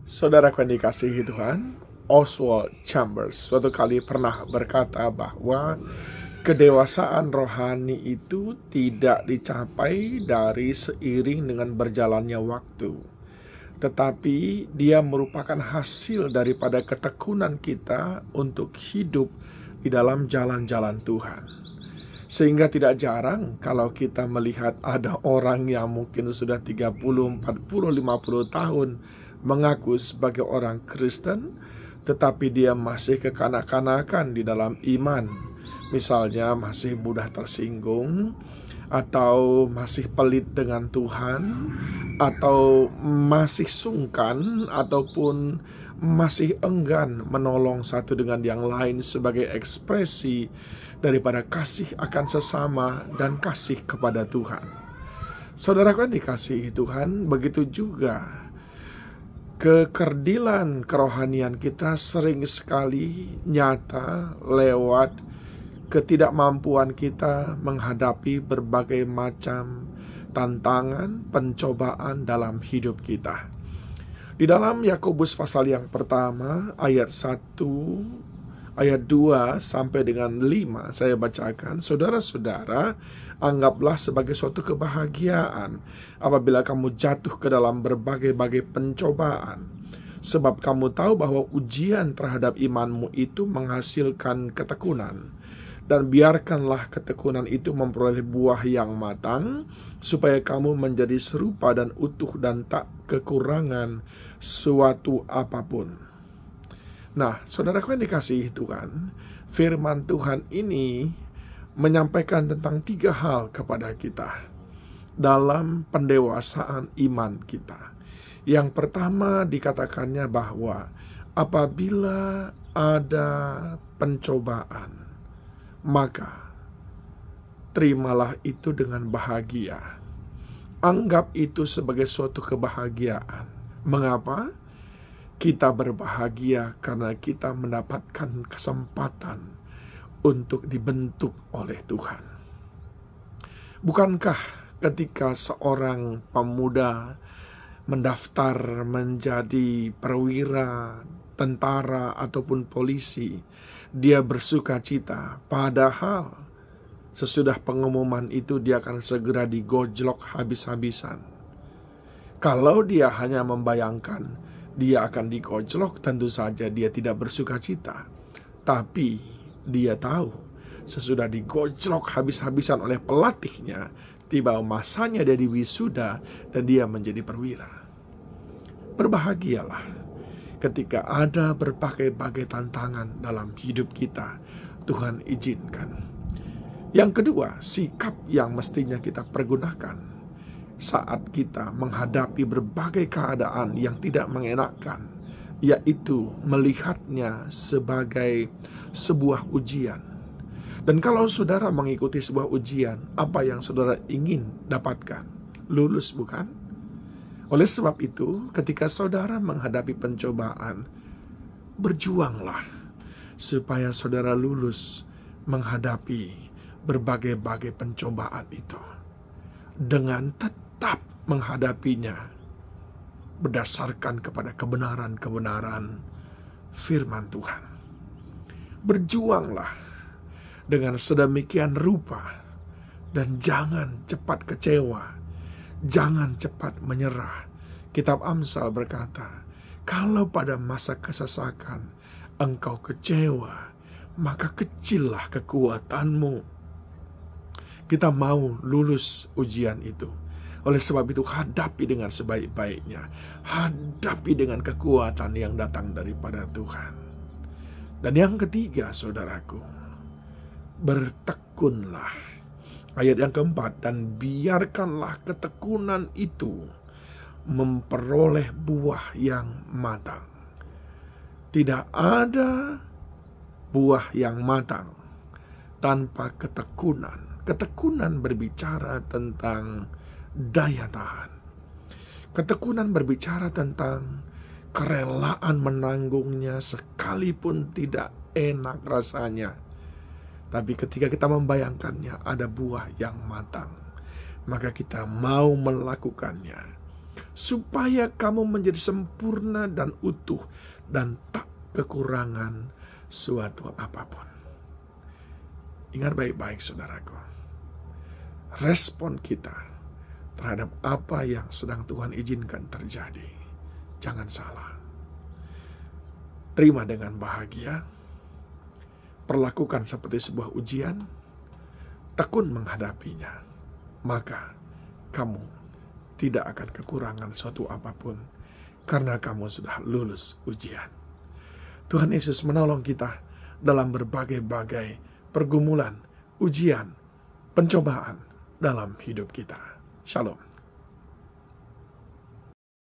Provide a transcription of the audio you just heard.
Saudaraku yang dikasihi Tuhan, Oswald Chambers suatu kali pernah berkata bahwa kedewasaan rohani itu tidak dicapai dari seiring dengan berjalannya waktu, tetapi dia merupakan hasil daripada ketekunan kita untuk hidup di dalam jalan-jalan Tuhan. Sehingga tidak jarang kalau kita melihat ada orang yang mungkin sudah 30, 40, 50 tahun mengaku sebagai orang Kristen, tetapi dia masih kekanak-kanakan di dalam iman. Misalnya masih mudah tersinggung, atau masih pelit dengan Tuhan, atau masih sungkan, ataupun masih enggan menolong satu dengan yang lain sebagai ekspresi daripada kasih akan sesama dan kasih kepada Tuhan. Saudaraku yang dikasihi Tuhan, begitu juga kekerdilan kerohanian kita sering sekali nyata lewat ketidakmampuan kita menghadapi berbagai macam tantangan, pencobaan dalam hidup kita. Di dalam Yakobus pasal yang pertama, ayat 1, ayat 2 sampai dengan 5 saya bacakan. Saudara-saudara, anggaplah sebagai suatu kebahagiaan apabila kamu jatuh ke dalam berbagai-bagai pencobaan, sebab kamu tahu bahwa ujian terhadap imanmu itu menghasilkan ketekunan. Dan biarkanlah ketekunan itu memperoleh buah yang matang, supaya kamu menjadi serupa dan utuh dan tak kekurangan suatu apapun. Nah, saudaraku yang dikasihi Tuhan, firman Tuhan ini menyampaikan tentang 3 hal kepada kita dalam pendewasaan iman kita. Yang pertama dikatakannya bahwa apabila ada pencobaan, maka terimalah itu dengan bahagia. Anggap itu sebagai suatu kebahagiaan. Mengapa? Kita berbahagia karena kita mendapatkan kesempatan untuk dibentuk oleh Tuhan. Bukankah ketika seorang pemuda mendaftar menjadi perwira, tentara ataupun polisi, dia bersuka cita, padahal sesudah pengumuman itu dia akan segera digojlok habis-habisan. Kalau dia hanya membayangkan dia akan digojlok, tentu saja dia tidak bersuka cita. Tapi dia tahu sesudah digojlok habis-habisan oleh pelatihnya, tiba masanya dia diwisuda dan dia menjadi perwira. Berbahagialah ketika ada berbagai-bagai tantangan dalam hidup kita, Tuhan izinkan. Yang kedua, sikap yang mestinya kita pergunakan saat kita menghadapi berbagai keadaan yang tidak mengenakan, yaitu melihatnya sebagai sebuah ujian. Dan kalau saudara mengikuti sebuah ujian, apa yang saudara ingin dapatkan? Lulus, bukan? Oleh sebab itu, ketika saudara menghadapi pencobaan, berjuanglah supaya saudara lulus menghadapi berbagai-bagai pencobaan itu, dengan tetap menghadapinya berdasarkan kepada kebenaran-kebenaran firman Tuhan. Berjuanglah dengan sedemikian rupa dan jangan cepat kecewa, jangan cepat menyerah. Kitab Amsal berkata, kalau pada masa kesesakan engkau kecewa, maka kecillah kekuatanmu. Kita mau lulus ujian itu. Oleh sebab itu, hadapi dengan sebaik-baiknya. Hadapi dengan kekuatan yang datang daripada Tuhan. Dan yang ketiga, saudaraku, bertekunlah. Ayat yang keempat, dan biarkanlah ketekunan itu memperoleh buah yang matang. Tidak ada buah yang matang tanpa ketekunan. Ketekunan berbicara tentang daya tahan. Ketekunan berbicara tentang kerelaan menanggungnya sekalipun tidak enak rasanya. Tapi ketika kita membayangkannya ada buah yang matang, maka kita mau melakukannya. supaya kamu menjadi sempurna dan utuh dan tak kekurangan suatu apapun. Ingat baik-baik saudaraku, respon kita terhadap apa yang sedang Tuhan izinkan terjadi, jangan salah. Terima dengan bahagia, perlakukan seperti sebuah ujian, tekun menghadapinya, maka kamu tidak akan kekurangan suatu apapun karena kamu sudah lulus ujian. Tuhan Yesus menolong kita dalam berbagai-bagai pergumulan, ujian, pencobaan dalam hidup kita. Shalom.